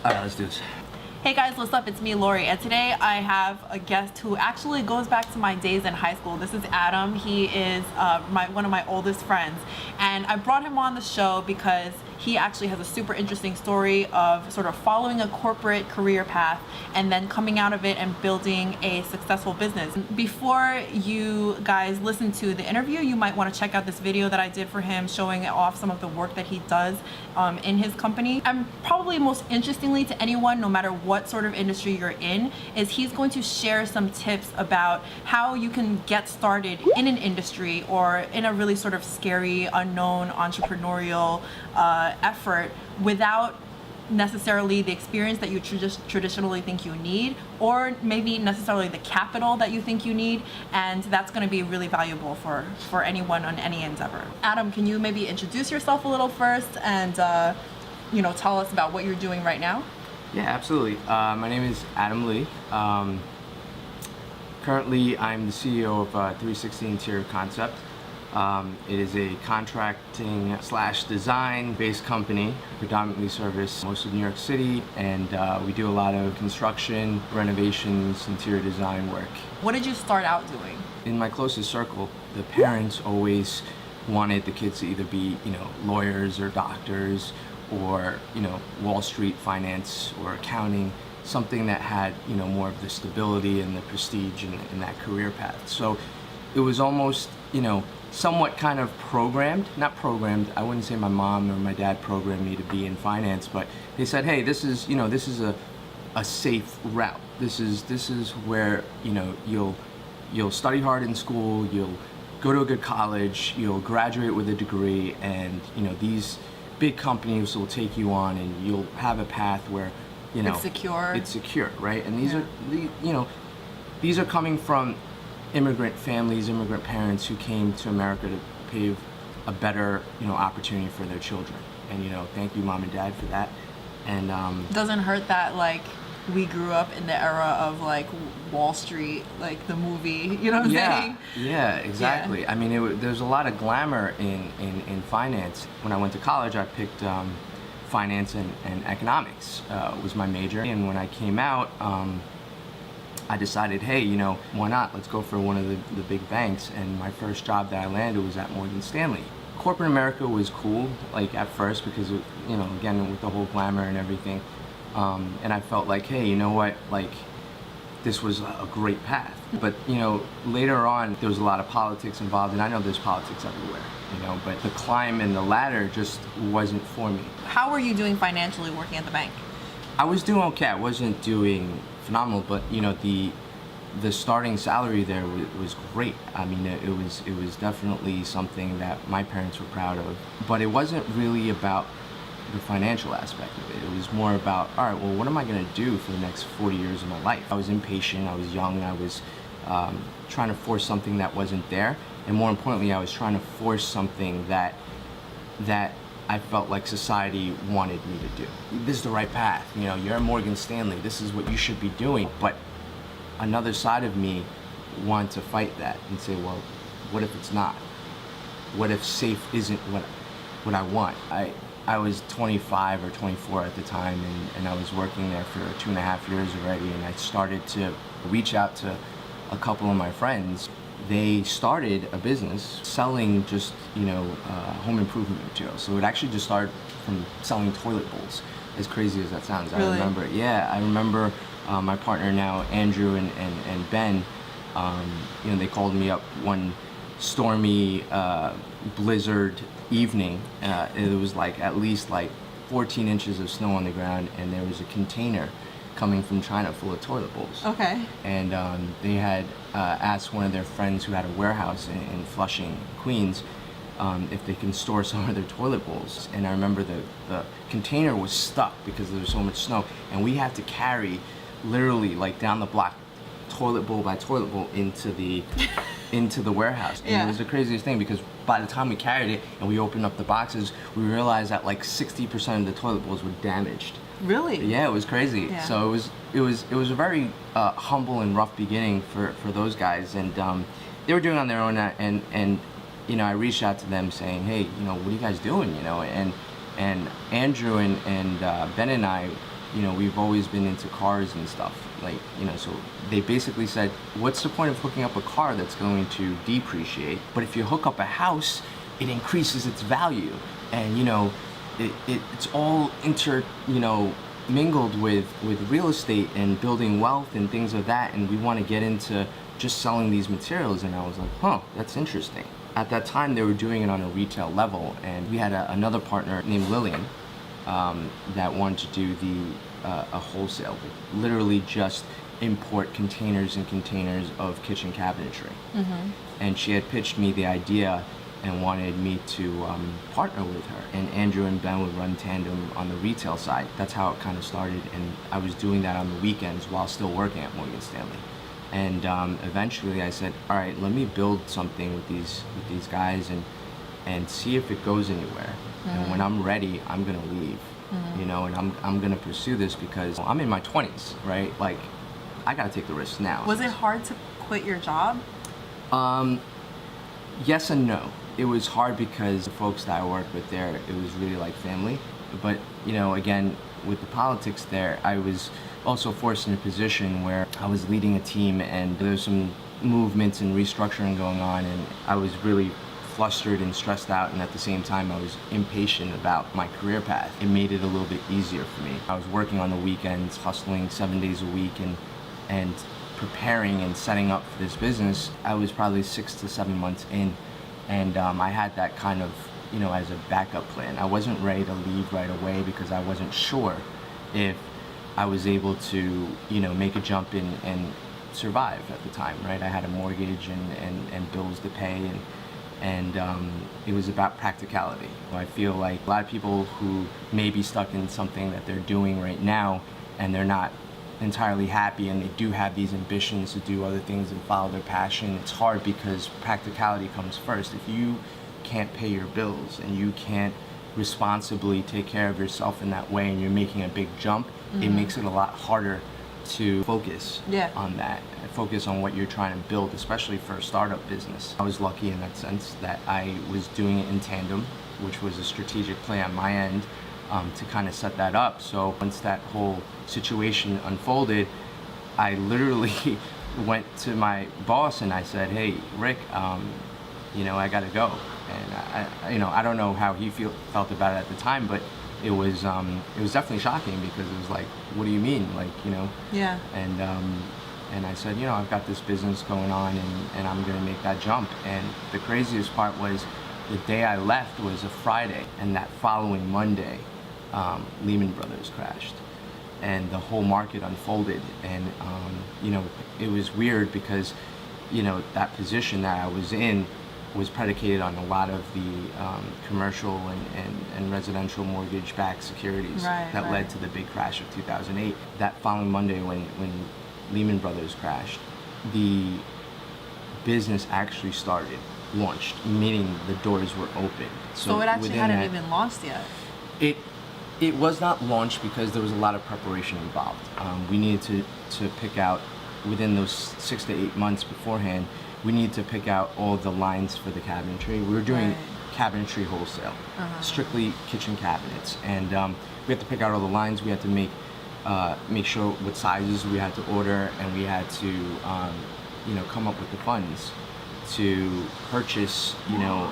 All right, let's do this. Hey guys, what's up? It's me, Lori, and today I have a guest who actually goes back to my days in high school. This is Adam. He is one of my oldest friends, and I brought him on the show because he actually has a super interesting story of sort of following a corporate career path and then coming out of it and building a successful business. Before you guys listen to the interview, you might want to check out this video that I did for him showing off some of the work that he does in his company. And probably most interestingly to anyone, no matter what sort of industry you're in, is he's going to share some tips about how you can get started in an industry or in a really sort of scary, unknown, entrepreneurial effort without necessarily the experience that you traditionally think you need, or maybe necessarily the capital that you think you need, and that's going to be really valuable for anyone on any endeavor. Adam, can you maybe introduce yourself a little first and tell us about what you're doing right now? Yeah, absolutely. My name is Adam Lee. Currently, I'm the CEO of 360 Interior Concept. It is a contracting / design based company, predominantly service most of New York City, and we do a lot of construction, renovations, interior design work. What did you start out doing? In my closest circle, the parents always wanted the kids to either be, lawyers or doctors or, Wall Street finance or accounting, something that had, more of the stability and the prestige in that career path. So it was almost, somewhat kind of not programmed. I wouldn't say my mom or my dad programmed me to be in finance, but they said, hey, this is a safe route. This is where, you'll study hard in school, you'll go to a good college, you'll graduate with a degree, and, these big companies will take you on and you'll have a path where, it's secure. It's secure, right? And these are coming from immigrant families, immigrant parents who came to America to pave a better, opportunity for their children. And, thank you, Mom and Dad, for that. And doesn't hurt that we grew up in the era of Wall Street, the movie. You know what I'm saying? Yeah, exactly. Yeah. I mean, there's a lot of glamour in finance. When I went to college, I picked finance and economics was my major. And when I came out, I decided, hey, why not? Let's go for one of the big banks. And my first job that I landed was at Morgan Stanley. Corporate America was cool, at first, because, again, with the whole glamour and everything. And I felt like, hey, you know what? This was a great path. But, later on, there was a lot of politics involved, and I know there's politics everywhere, but the climb and the ladder just wasn't for me. How were you doing financially working at the bank? I was doing okay. I wasn't doing phenomenal, but the starting salary there was great. I mean, it was definitely something that my parents were proud of. But it wasn't really about the financial aspect of it. It was more about, all right, well, what am I going to do for the next 40 years of my life? I was impatient. I was young. I was trying to force something that wasn't there, and more importantly, I was trying to force something that I felt like society wanted me to do. This is the right path. You're at Morgan Stanley. This is what you should be doing. But another side of me wanted to fight that and say, well, what if it's not? What if safe isn't what I want? I was 25 or 24 at the time, and I was working there for 2.5 years already, and I started to reach out to a couple of my friends. They started a business selling just, home improvement materials. So it actually just started from selling toilet bowls, as crazy as that sounds. Really? I remember my partner now, Andrew and Ben, they called me up one stormy blizzard evening. It was at least 14 inches of snow on the ground, and there was a container coming from China full of toilet bowls. Okay. And they had asked one of their friends who had a warehouse in Flushing, Queens, if they can store some of their toilet bowls. And I remember the container was stuck because there was so much snow, and we had to carry literally down the block, toilet bowl by toilet bowl into the warehouse. And yeah. It was the craziest thing, because by the time we carried it and we opened up the boxes, we realized that 60% of the toilet bowls were damaged. Really? Yeah, it was crazy. Yeah. So it was a very humble and rough beginning for those guys, and they were doing it on their own. And I reached out to them saying, hey, what are you guys doing? And Andrew and Ben and I we've always been into cars and stuff. Like, so they basically said, what's the point of hooking up a car that's going to depreciate? But if you hook up a house, it increases its value. And, it's all mingled with real estate and building wealth and things of that. And we want to get into just selling these materials. And I was like, that's interesting. At that time, they were doing it on a retail level. And we had another partner named Lillian that wanted to do a wholesale, literally just import containers and containers of kitchen cabinetry. And she had pitched me the idea and wanted me to partner with her. And Andrew and Ben would run tandem on the retail side. That's how it kind of started. And I was doing that on the weekends while still working at Morgan Stanley. And eventually I said, all right, let me build something with these guys and see if it goes anywhere. And when I'm ready, I'm gonna leave. And I'm gonna pursue this because I'm in my 20s, right? Like, I gotta take the risk now. Was it hard to quit your job? Yes and no. It was hard because the folks that I worked with there, it was really like family. But, again, with the politics there, I was also forced in a position where I was leading a team and there's some movements and restructuring going on, and I was really flustered and stressed out, and at the same time I was impatient about my career path. It made it a little bit easier for me. I was working on the weekends, hustling 7 days a week and preparing and setting up for this business. I was probably 6 to 7 months in, and I had that kind of, as a backup plan. I wasn't ready to leave right away because I wasn't sure if I was able to, make a jump in and survive at the time, right? I had a mortgage and bills to pay, and it was about practicality. I feel like a lot of people who may be stuck in something that they're doing right now and they're not entirely happy and they do have these ambitions to do other things and follow their passion, it's hard because practicality comes first. If you can't pay your bills and you can't responsibly take care of yourself in that way and you're making a big jump, it makes it a lot harder to focus on that, focus on what you're trying to build, especially for a startup business. I was lucky in that sense that I was doing it in tandem, which was a strategic play on my end to kind of set that up. So once that whole situation unfolded, I literally went to my boss and I said, hey, Rick, I gotta go. And I don't know how he felt about it at the time, but it was definitely shocking because it was like, what do you mean? Like, Yeah. And I said, I've got this business going on and I'm gonna make that jump. And the craziest part was the day I left was a Friday, and that following Monday, Lehman Brothers crashed and the whole market unfolded. And, it was weird because, that position that I was in was predicated on a lot of the commercial and residential mortgage-backed securities that led to the big crash of 2008. That following Monday when Lehman Brothers crashed, the business actually launched, meaning the doors were open. So it actually hadn't even launched yet? It was not launched because there was a lot of preparation involved. We needed to pick out, within those 6 to 8 months beforehand, we needed to pick out all the lines for the cabinetry. We were doing cabinetry wholesale, strictly kitchen cabinets. And we had to pick out all the lines. We had to make sure what sizes we had to order, and we had to come up with the funds to purchase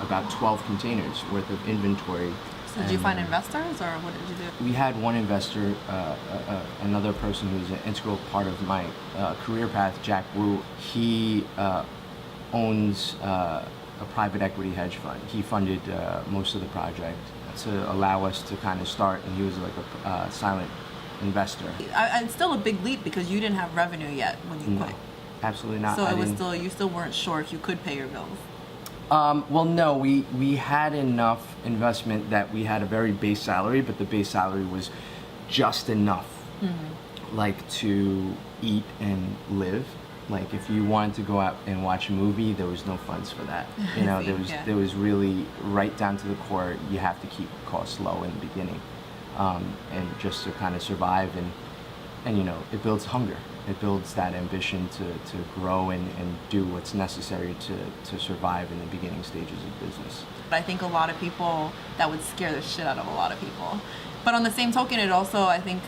about 12 containers worth of inventory. So did you find investors, or what did you do? We had one investor, another person who's an integral part of my career path, Jack Wu. He owns a private equity hedge fund. He funded most of the project to allow us to kind of start, and he was like a silent investor. It's still a big leap because you didn't have revenue yet when you quit. Absolutely not. So you still weren't sure if you could pay your bills. Well, no, we had enough investment that we had a very base salary, but the base salary was just enough, like, to eat and live. Like, if you wanted to go out and watch a movie, there was no funds for that. There was really right down to the core. You have to keep costs low in the beginning, and just to kind of survive. And it builds hunger. It builds that ambition to grow and do what's necessary to survive in the beginning stages of business. I think a lot of people, that would scare the shit out of a lot of people. But on the same token, it also, I think,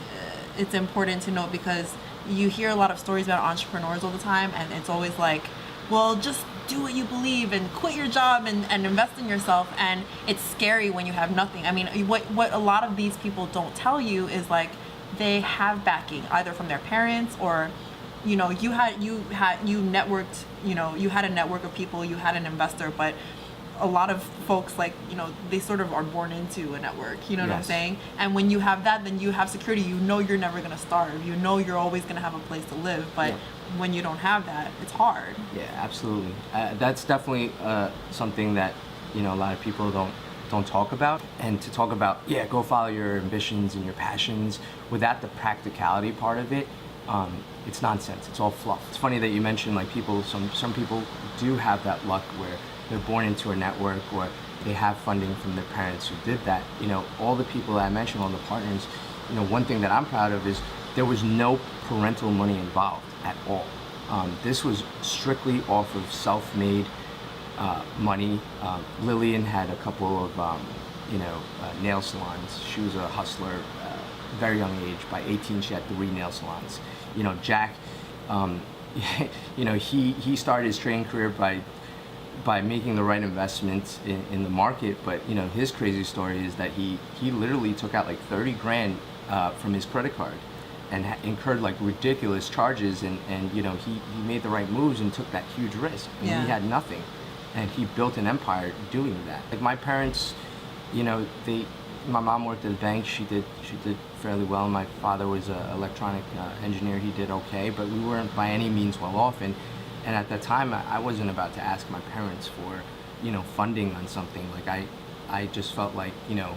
it's important to note because you hear a lot of stories about entrepreneurs all the time, and it's always like, well, just do what you believe and quit your job and invest in yourself. And it's scary when you have nothing. I mean, what a lot of these people don't tell you is like they have backing either from their parents or, you know, you networked, you know, you had a network of people, you had an investor, but a lot of folks, like, you know, they sort of are born into a network, you know what I'm saying? And when you have that, then you have security. You know you're never going to starve. You know you're always going to have a place to live. But when you don't have that, it's hard. Yeah, absolutely. That's definitely something that, you know, a lot of people don't talk about. And to talk about, go follow your ambitions and your passions without the practicality part of it, it's nonsense. It's all fluff. It's funny that you mentioned like people, some people do have that luck where they're born into a network or they have funding from their parents who did that. You know, all the people that I mentioned, all the partners, you know, one thing that I'm proud of is there was no parental money involved at all. This was strictly off of self-made money. Lillian had a couple of, nail salons. She was a hustler, very young age. By 18, she had 3 nail salons. You know, Jack, you know, he started his trading career by making the right investments in the market, but you know his crazy story is that he literally took out like 30 grand from his credit card and incurred like ridiculous charges, and you know he made the right moves and took that huge risk, and he had nothing, and he built an empire doing that. Like my parents, you know, my mom worked at a bank. She did fairly well. My father was an electronic engineer. He did okay, but we weren't by any means well off. And at that time, I wasn't about to ask my parents for, you know, funding on something. Like I just felt like, you know,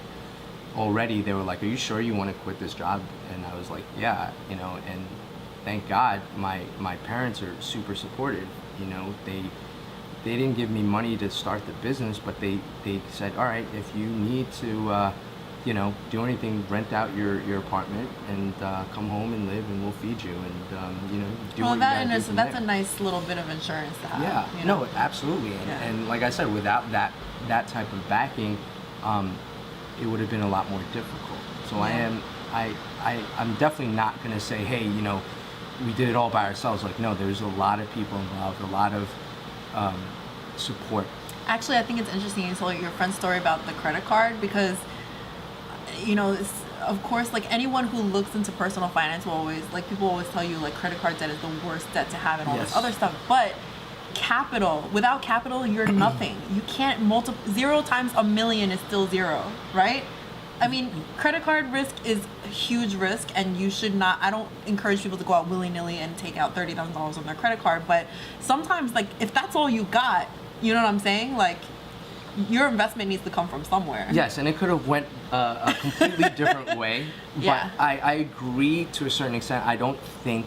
already they were like, "Are you sure you want to quit this job?" And I was like, "Yeah," you know. And thank God, my parents are super supportive. You know, they didn't give me money to start the business, but they said, "All right, if you need to, you know, do anything, rent out your apartment and come home and live, and we'll feed you, and you know, do what you gotta do from that's there." a nice little bit of insurance to have. Yeah, you know? no, absolutely, and like I said, without that type of backing, it would have been a lot more difficult. So I'm definitely not gonna say, hey, you know, we did it all by ourselves. Like, no, there's a lot of people involved, a lot of support. Actually, I think it's interesting you told your friend's story about the credit card because, you know, of course, like anyone who looks into personal finance will always, like people always tell you like credit card debt is the worst debt to have and all this other stuff. But without capital, you're nothing. You can't 0 times a million is still 0, right? I mean, credit card risk is a huge risk, and you should not. I don't encourage people to go out willy-nilly and take out $30,000 on their credit card. But sometimes, like, if that's all you got, you know what I'm saying? Like, your investment needs to come from somewhere. Yes, and it could have went a completely different way. But I agree to a certain extent. I don't think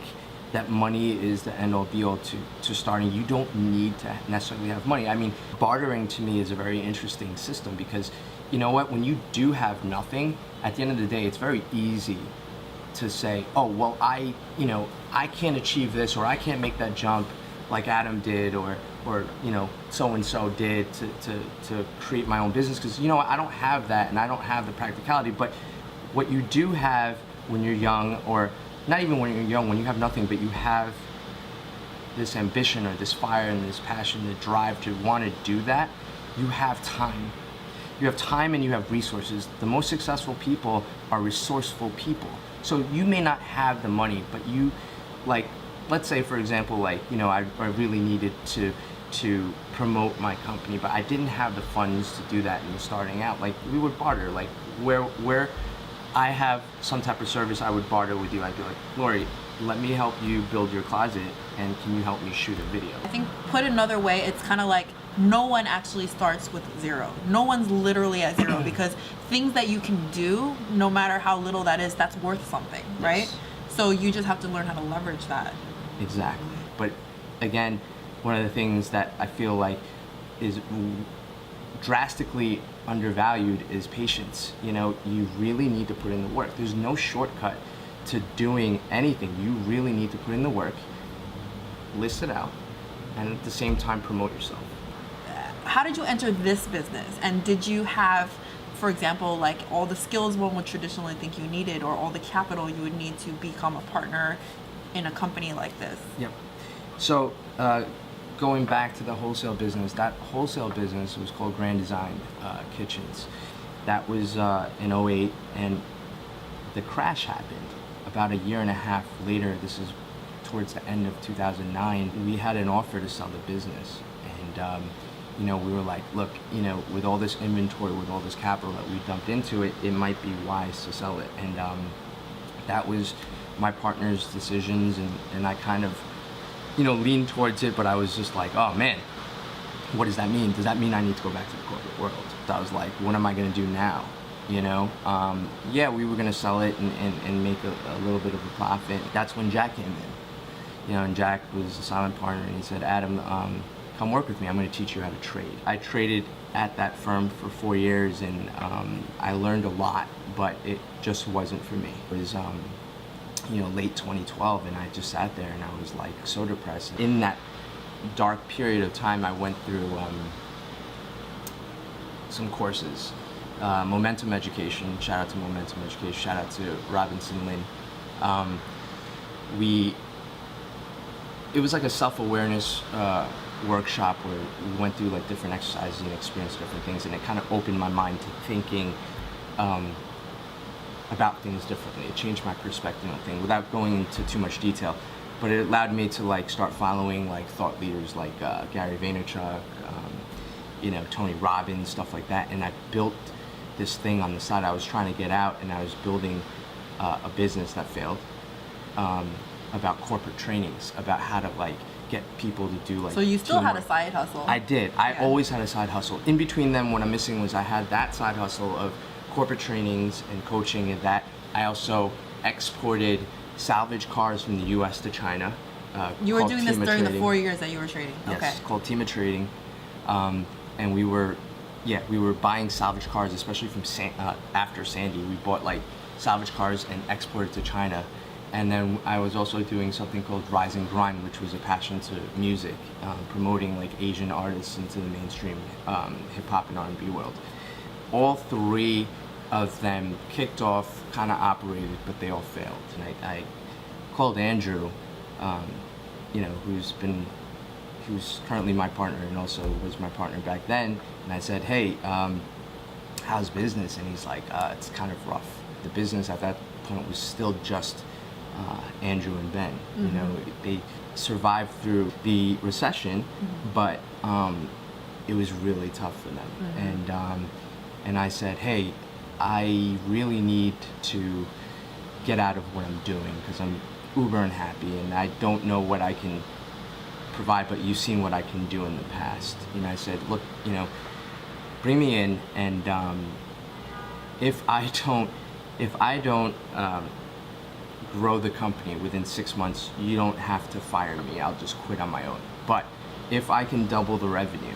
that money is the end-all be-all to starting. You don't need to necessarily have money. I mean, bartering to me is a very interesting system because, you know what, when you do have nothing, at the end of the day, it's very easy to say, oh, well, I can't achieve this, or I can't make that jump like Adam did, or you know, so-and-so did to create my own business, because, you know, I don't have that, and I don't have the practicality. But what you do have when you're young, or not even when you're young, when you have nothing, but you have this ambition or this fire and this passion, the drive to want to do that, you have time. You have time and you have resources. The most successful people are resourceful people. So you may not have the money, but you, like, let's say, for example, like, you know, I really needed to promote my company, but I didn't have the funds to do that in starting out. Like, we would barter. Like, where I have some type of service, I would barter with you. I'd be like, Lori, let me help you build your closet, and can you help me shoot a video? I think, put another way, it's kind of like no one actually starts with 0. No one's literally at 0 because things that you can do, no matter how little that is, that's worth something, right? Yes. So you just have to learn how to leverage that. Exactly. But again, one of the things that I feel like is drastically undervalued is patience. You know, you really need to put in the work. There's no shortcut to doing anything. You really need to put in the work, list it out, and at the same time promote yourself. How did you enter this business? And did you have for example, like all the skills one would traditionally think you needed, or all the capital you would need to become a partner in a company like this? Yep. So going back to the wholesale business, that wholesale business was called Grand Design Kitchens. That was in '08, and the crash happened about a year and a half later. This is towards the end of 2009. We had an offer to sell the business, and you know, we were like, look, you know, with all this inventory, with all this capital that we dumped into it, it might be wise to sell it. And that was my partner's decisions, and I kind of, you know, leaned towards it, but I was just like, oh man, what does that mean? Does that mean I need to go back to the corporate world? So I was like, what am I gonna do now? You know, yeah, we were gonna sell it and make a little bit of a profit. That's when Jack came in, you know, and Jack was a silent partner, and he said, Adam, come work with me. I'm gonna teach you how to trade. I traded at that firm for 4 years, and I learned a lot, but it just wasn't for me. It was, you know, late 2012, and I just sat there and I was like so depressed. In that dark period of time, I went through some courses. Momentum Education, shout out to Momentum Education, shout out to Robinson Lin. It was like a self-awareness workshop where we went through like different exercises and experienced different things, and it kind of opened my mind to thinking about things differently. It changed my perspective on things without going into too much detail, but it allowed me to like start following like thought leaders like Gary Vaynerchuk, you know, Tony Robbins, stuff like that, and I built this thing on the side. I was trying to get out, and I was building a business that failed, about corporate trainings, about how to like get people to do like. So you still had teamwork. a side hustle? I did. I always had a side hustle. In between them, what I'm missing was I had that side hustle of corporate trainings and coaching, and that I also exported salvage cars from the U.S. to China. You were doing this Tima during the Trading. 4 years that you were trading? Yes, Okay. called Tima Trading, and we were buying salvage cars, especially from after Sandy. We bought like salvage cars and exported to China. And then I was also doing something called Rise and Grind, which was a passion to music, promoting like Asian artists into the mainstream hip hop and R&B world. All three of them kicked off, kind of operated, but they all failed. And I called Andrew, you know, who's currently my partner and also was my partner back then, and I said, hey, how's business? And he's like, it's kind of rough. The business at that point was still just Andrew and Ben. Mm-hmm. You know, they survived through the recession, but it was really tough for them. Mm-hmm. And I said, hey, I really need to get out of what I'm doing because I'm uber unhappy and I don't know what I can provide, but you've seen what I can do in the past. And I said, look, you know, bring me in, and if I don't grow the company within 6 months, you don't have to fire me. I'll just quit on my own. But if I can double the revenue,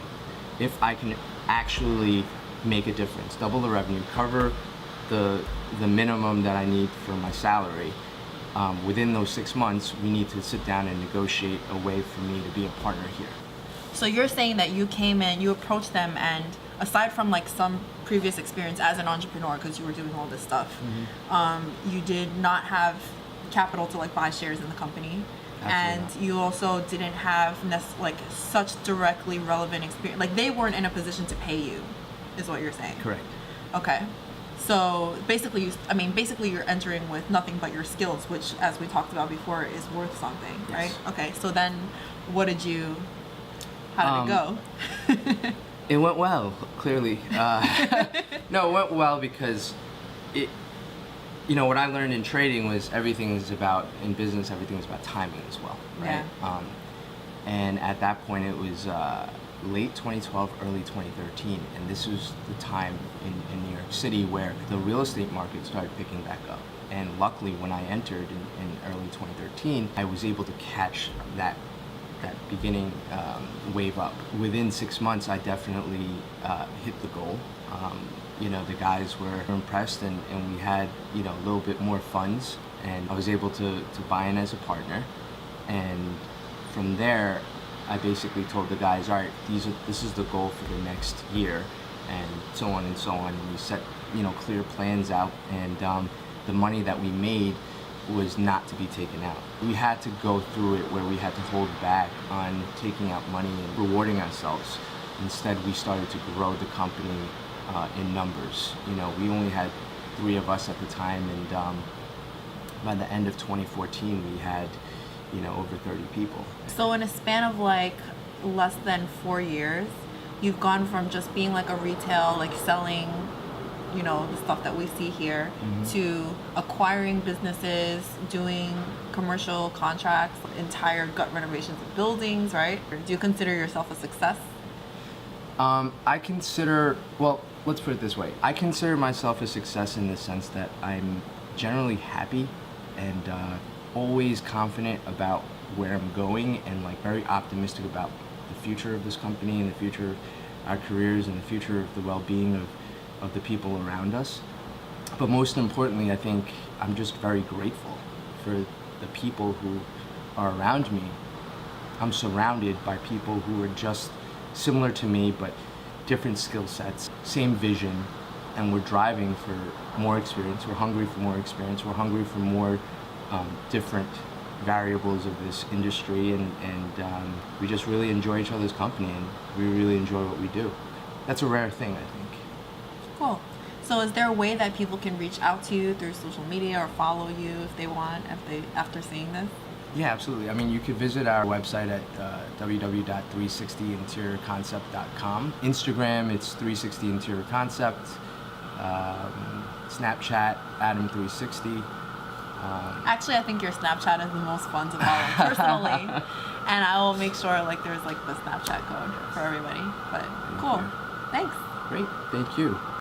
if I can actually make a difference, double the revenue, cover the minimum that I need for my salary, within those 6 months, we need to sit down and negotiate a way for me to be a partner here. So you're saying that you came in, you approached them, and aside from like some previous experience as an entrepreneur, because you were doing all this stuff, you did not have capital to like buy shares in the company. Absolutely And you also didn't have like such directly relevant experience. Like they weren't in a position to pay you, is what you're saying. Correct. Okay. So basically, you're entering with nothing but your skills, which, as we talked about before, is worth something, Yes. right? Okay. So then, how did it go? It went well, clearly. No, it went well because you know, what I learned in trading was in business, everything is about timing as well, right? Yeah. And at that point, it was late 2012, early 2013, and this was the time in New York City where the real estate market started picking back up. And luckily, when I entered in early 2013, I was able to catch that beginning wave up. Within 6 months, I definitely hit the goal. You know, the guys were impressed, and we had, you know, a little bit more funds, and I was able to buy in as a partner. And from there, I basically told the guys, all right, this is the goal for the next year. and so on and so on. And we set, clear plans out, and the money that we made was not to be taken out. We had to go through it where we had to hold back on taking out money and rewarding ourselves. Instead, we started to grow the company in numbers. We only had 3 of us at the time, and by the end of 2014, we had, over 30 people. So in a span of like less than 4 years, you've gone from just being like a retail, like selling, the stuff that we see here, to acquiring businesses, doing commercial contracts, entire gut renovations of buildings, right? Do you consider yourself a success? Well, let's put it this way. I consider myself a success in the sense that I'm generally happy and always confident about where I'm going, and like very optimistic about the future of this company and the future of our careers and the future of the well-being of the people around us. But most importantly, I think I'm just very grateful for the people who are around me. I'm surrounded by people who are just similar to me, but different skill sets, same vision, and we're driving for more experience. We're hungry for more experience. We're hungry for more different variables of this industry, and we just really enjoy each other's company, and we really enjoy what we do. That's a rare thing, I think. Cool. So is there a way that people can reach out to you through social media or follow you if they want, after seeing this? Yeah, absolutely. I mean, you could visit our website at www.360interiorconcept.com. Instagram, it's 360 Interior Concept. Snapchat, Adam360. Actually, I think your Snapchat is the most fun to follow personally, and I will make sure there's the Snapchat code for everybody. But cool. Thanks. Great. Thank you.